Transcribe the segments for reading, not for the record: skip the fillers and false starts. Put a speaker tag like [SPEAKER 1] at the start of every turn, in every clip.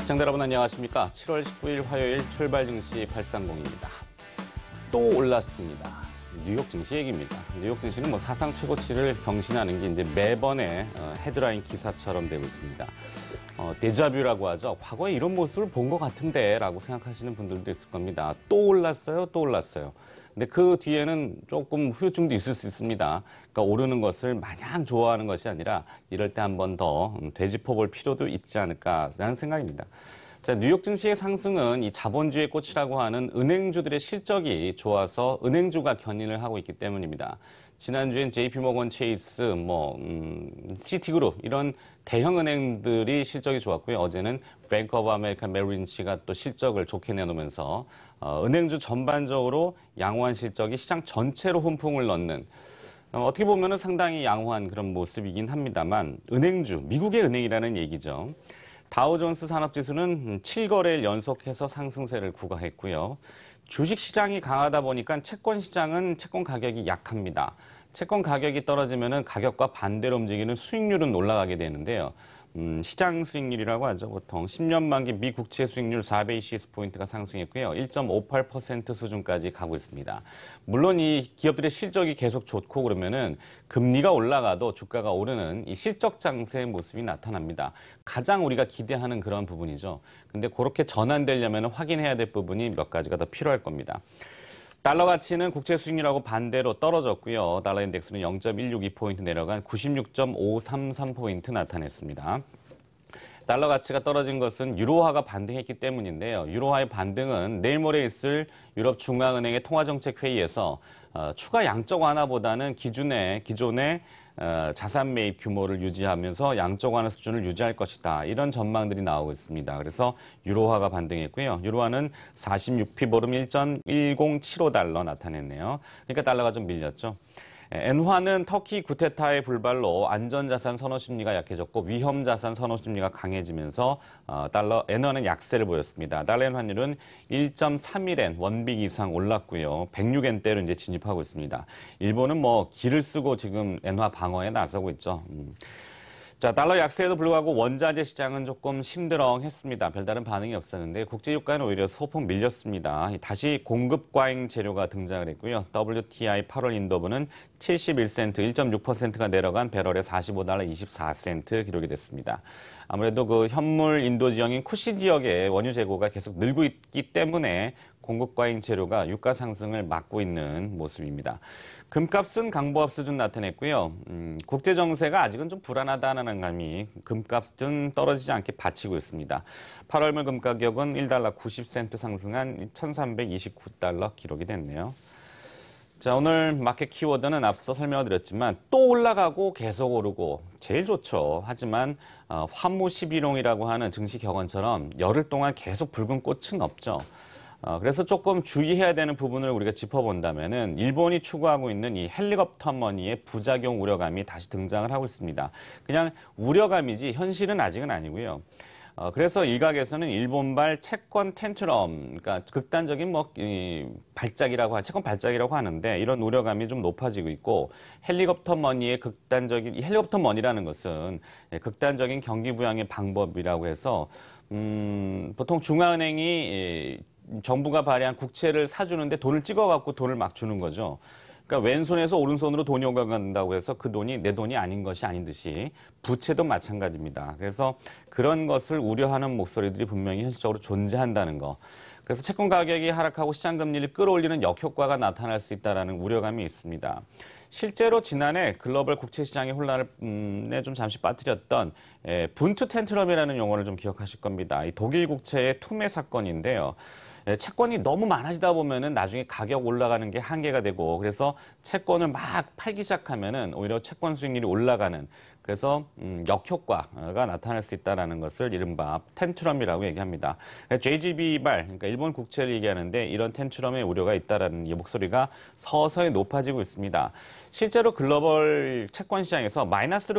[SPEAKER 1] 시청자 여러분 안녕하십니까? 7월 19일 화요일 출발 증시 830입니다. 또 올랐습니다. 뉴욕 증시 얘기입니다. 뉴욕 증시는 사상 최고치를 경신하는 게 이제 매번의 헤드라인 기사처럼 되고 있습니다. 데자뷰라고 하죠. 과거에 이런 모습을 본 것 같은데 라고 생각하시는 분들도 있을 겁니다. 또 올랐어요, 또 올랐어요. 근데 그 뒤에는 조금 후유증도 있을 수 있습니다. 그러니까 오르는 것을 마냥 좋아하는 것이 아니라 이럴 때 한 번 더 되짚어볼 필요도 있지 않을까라는 생각입니다. 자, 뉴욕 증시의 상승은 이 자본주의의 꽃이라고 하는 은행주들의 실적이 좋아서 은행주가 견인을 하고 있기 때문입니다. 지난주엔 JP모건 체이스, 시티그룹 이런 대형 은행들이 실적이 좋았고요. 어제는 뱅크 오브 아메리카 메릴린치가 또 실적을 좋게 내놓으면서 은행주 전반적으로 양호한 실적이 시장 전체로 훈풍을 넣는 어떻게 보면 상당히 양호한 그런 모습이긴 합니다만 은행주, 미국의 은행이라는 얘기죠. 다우존스 산업지수는 7거래일 연속해서 상승세를 구가했고요. 주식시장이 강하다 보니까 채권시장은 채권 가격이 약합니다. 채권 가격이 떨어지면 가격과 반대로 움직이는 수익률은 올라가게 되는데요. 시장 수익률이라고 하죠. 보통 10년 만기 미 국채 수익률 4베이시스 포인트가 상승했고요. 1.58% 수준까지 가고 있습니다. 물론 이 기업들의 실적이 계속 좋고 그러면은 금리가 올라가도 주가가 오르는 이 실적 장세의 모습이 나타납니다. 가장 우리가 기대하는 그런 부분이죠. 근데 그렇게 전환되려면 확인해야 될 부분이 몇 가지가 더 필요할 겁니다. 달러 가치는 국채 수익률하고 반대로 떨어졌고요. 달러 인덱스는 0.162포인트 내려간 96.533포인트 나타냈습니다. 달러 가치가 떨어진 것은 유로화가 반등했기 때문인데요. 유로화의 반등은 내일 모레 있을 유럽 중앙은행의 통화정책회의에서 추가 양적 완화보다는 기존의 자산 매입 규모를 유지하면서 양적 완화 수준을 유지할 것이다. 이런 전망들이 나오고 있습니다. 그래서 유로화가 반등했고요. 유로화는 46피보름 1.1075달러 나타냈네요. 그러니까 달러가 좀 밀렸죠. 엔화는 터키 구테타의 불발로 안전자산 선호 심리가 약해졌고 위험자산 선호 심리가 강해지면서 엔화는 약세를 보였습니다. 달러엔 환율은 1.31엔 원빅 이상 올랐고요. 106엔대로 이제 진입하고 있습니다. 일본은 기를 쓰고 지금 엔화 방어에 나서고 있죠. 자, 달러 약세에도 불구하고 원자재 시장은 조금 심드렁했습니다. 별다른 반응이 없었는데 국제유가는 오히려 소폭 밀렸습니다. 다시 공급 과잉 재료가 등장을 했고요. WTI 8월 인도분은 71센트, 1.6%가 내려간 배럴에 45달러 24센트 기록이 됐습니다. 아무래도 그 현물 인도 지역인 쿠시 지역의 원유 재고가 계속 늘고 있기 때문에 공급 과잉 재료가 유가 상승을 막고 있는 모습입니다. 금값은 강보합 수준 나타냈고요. 국제 정세가 아직은 좀 불안하다는 감이 금값은 떨어지지 않게 받치고 있습니다. 8월물 금 가격은 1달러 90센트 상승한 1,329달러 기록이 됐네요. 자, 오늘 마켓 키워드는 앞서 설명을 드렸지만 또 올라가고 계속 오르고 제일 좋죠. 하지만 환무 11홍이라고 하는 증시 격언처럼 열흘 동안 계속 붉은 꽃은 없죠. 그래서 조금 주의해야 되는 부분을 우리가 짚어본다면은 일본이 추구하고 있는 이 헬리콥터 머니의 부작용 우려감이 다시 등장을 하고 있습니다. 그냥 우려감이지 현실은 아직은 아니고요. 그래서 일각에서는 일본발 채권 텐트럼, 그러니까 극단적인 채권 발작이라고 하는데 이런 우려감이 좀 높아지고 있고 헬리콥터 머니라는 것은 극단적인 경기 부양의 방법이라고 해서 보통 중앙은행이 정부가 발행한 국채를 사주는데 돈을 찍어갖고 돈을 막 주는 거죠. 그러니까 왼손에서 오른손으로 돈이 오간다고 해서 그 돈이 내 돈이 아닌 것이 아닌 듯이 부채도 마찬가지입니다. 그래서 그런 것을 우려하는 목소리들이 분명히 현실적으로 존재한다는 거. 그래서 채권 가격이 하락하고 시장 금리를 끌어올리는 역효과가 나타날 수 있다는 우려감이 있습니다. 실제로 지난해 글로벌 국채 시장의 혼란을 좀 잠시 빠뜨렸던 분투 텐트럼이라는 용어를 좀 기억하실 겁니다. 이 독일 국채의 투매 사건인데요. 채권이 너무 많아지다 보면은 나중에 가격 올라가는 게 한계가 되고 그래서 채권을 막 팔기 시작하면은 오히려 채권 수익률이 올라가는 그래서 역효과가 나타날 수 있다는 것을 이른바 텐트럼이라고 얘기합니다. JGB발, 그러니까 일본 국채를 얘기하는데 이런 텐트럼의 우려가 있다는 이 목소리가 서서히 높아지고 있습니다. 실제로 글로벌 채권 시장에서 마이너스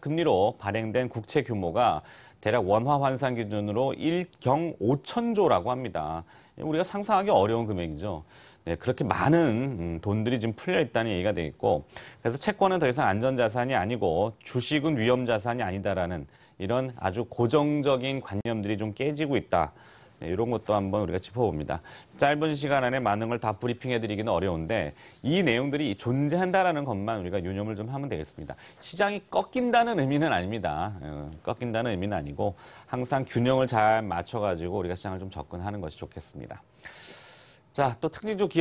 [SPEAKER 1] 금리로 발행된 국채 규모가 대략 원화 환산 기준으로 1경 5천조라고 합니다. 우리가 상상하기 어려운 금액이죠. 네, 그렇게 많은 돈들이 지금 풀려 있다는 얘기가 돼 있고, 그래서 채권은 더 이상 안전자산이 아니고 주식은 위험자산이 아니다라는 이런 아주 고정적인 관념들이 좀 깨지고 있다. 네, 이런 것도 한번 우리가 짚어봅니다. 짧은 시간 안에 많은 걸 다 브리핑해드리기는 어려운데 이 내용들이 존재한다라는 것만 우리가 유념을 좀 하면 되겠습니다. 시장이 꺾인다는 의미는 아닙니다. 꺾인다는 의미는 아니고 항상 균형을 잘 맞춰가지고 우리가 시장을 좀 접근하는 것이 좋겠습니다. 자, 또 특징주